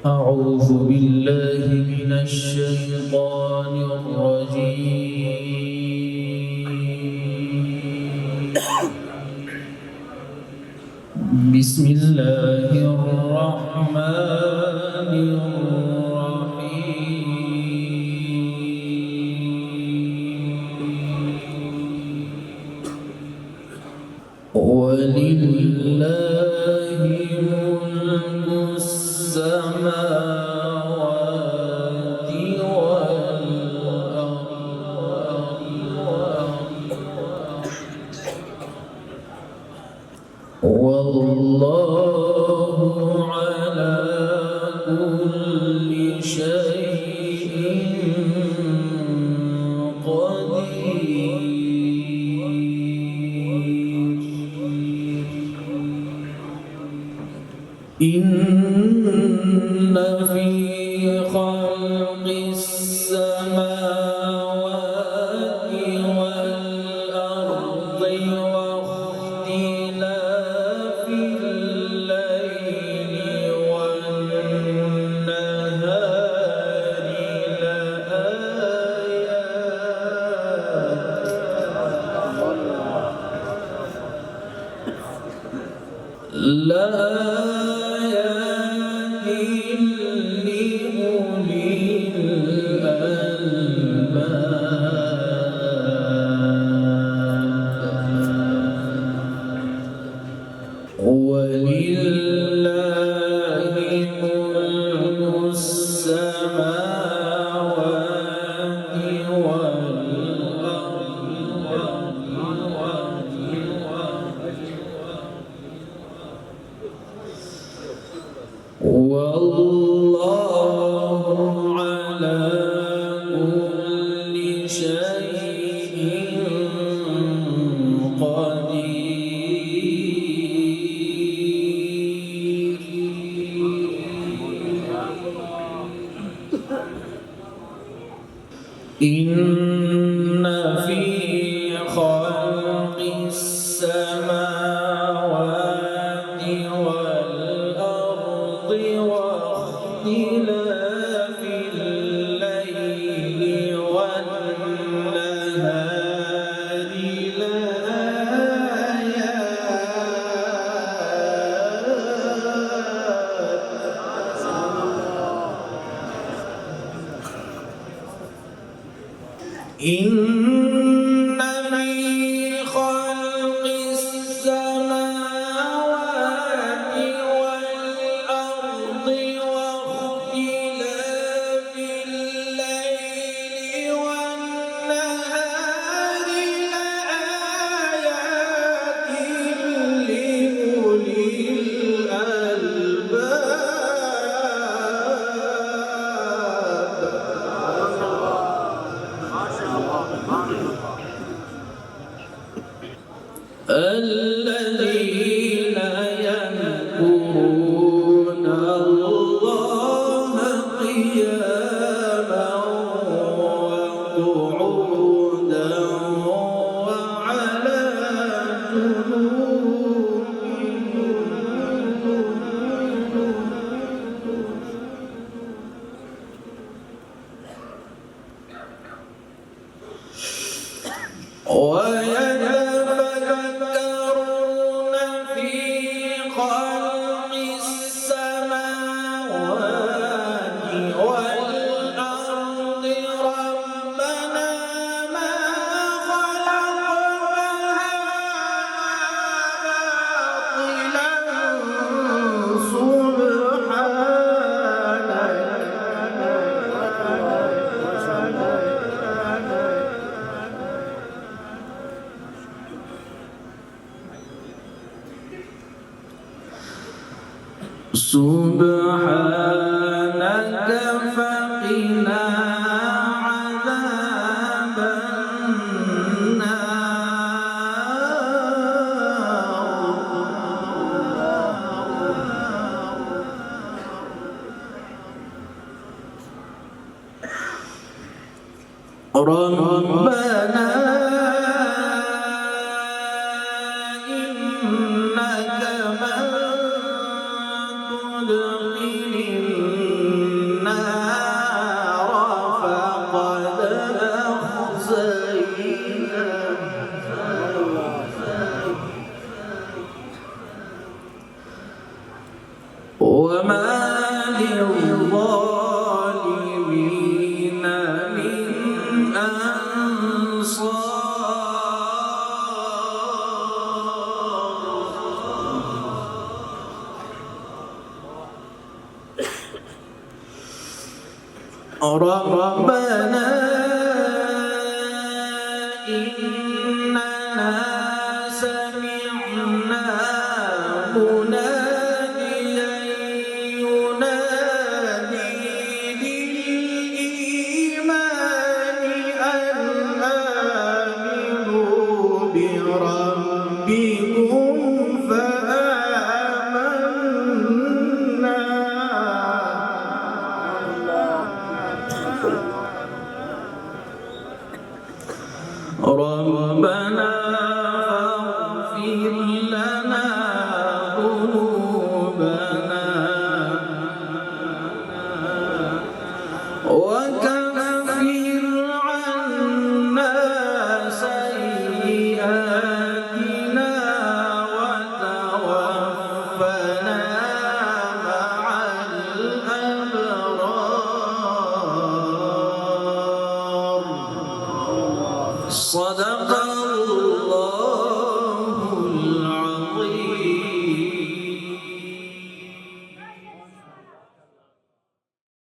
أعوذ بالله من الشيطان الرجيم. بسم الله الرحمن الرحيم. ولله ملك السماوات والله على كل شيء قدير. إن في خلق السماوات والأرض واختلاف الليل والنهار لآيات لأولي الألباب. ولله ملك السماوات والله على كل شيء قدير. إن في خلق السماوات والأرض واختلاف الليل والنهار لآيات. إن في خلق السماوات والأرض واختلاف الليل والنهار لآيات لأولي الألباب. الذين يذكرون الله قياما وقعودا وعلى ويتفكرون في خلق السماوات والأرض ربنا ما خلقت هذا باطلا سبحانك فقنا عذاب النار. ربنا إنك من تدخل للظالمين من أنصار ربنا إننا سمعنا مناديا ينادي للإيمان أن آمنوا بربكم فآمنا ربنا فاغفر لنا ذنوبنا وكفر عنا سيئاتنا وتوفنا مع الأبرار. صدق